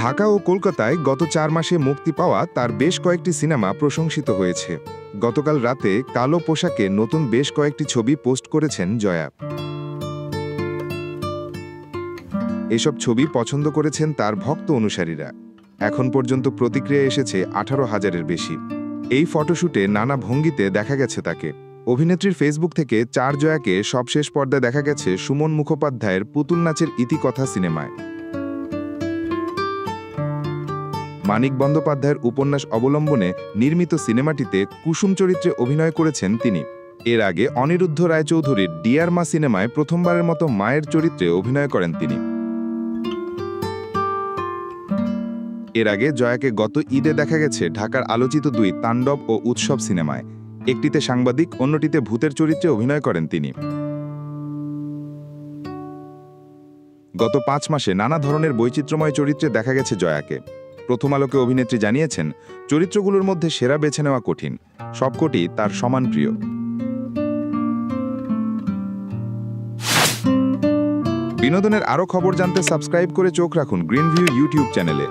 ঢাকা ও কলকাতায় গত ৪ মাসে মুক্তি পাওয়া তার বেশ কয়েকটি সিনেমা প্রশংসিত হয়েছে। গতকাল রাতে কালো পোশাকে নতুন বেশ কয়েকটি ছবি পোস্ট করেছেন জয়া। এসব ছবি পছন্দ করেছেন তার ভক্ত অনুসারীরা। এখন পর্যন্ত প্রতিক্রিয়া এসেছে ১৮,০০০-এর বেশি। এই ফটোশুটে নানা ভঙ্গিতে দেখা গেছে তাকে। অভিনেত্রীর ফেসবুক থেকে জয়াকে সবশেষ পর্দায় দেখা গেছে সুমন মুখোপাধ্যায়ের পুতুল নাচের ইতিকথা সিনেমায়। মানিক বন্দ্যোপাধ্যায়ের উপন্যাস অবলম্বনে নির্মিত সিনেমাটিতে কুসুম চরিত্রে অভিনয় করেছেন তিনি। এর আগে অনিরুদ্ধ রায়চৌধুরীর ডিয়ার মা সিনেমায় প্রথমবারের মতো মায়ের চরিত্রে অভিনয় করেন তিনি। এর আগে জয়াকে গত ঈদে দেখা গেছে ঢাকার আলোচিত ২ তাণ্ডব ও উৎসব সিনেমায়। একটিতে সাংবাদিক, অন্যটিতে ভূতের চরিত্রে অভিনয় করেন তিনি। গত ৫ মাসে নানা ধরনের বৈচিত্র্যময় চরিত্রে দেখা গেছে জয়াকে। প্রথম আলোকে অভিনেত্রী জানিয়েছেন, চরিত্রগুলোর মধ্যে সেরা বেছে নেওয়া কঠিন, সবকটি তার সমান প্রিয়। বিনোদনের আরও খবর জানতে সাবস্ক্রাইব করে চোখ রাখুন গ্রিন ভিউ ইউটিউব চ্যানেলে।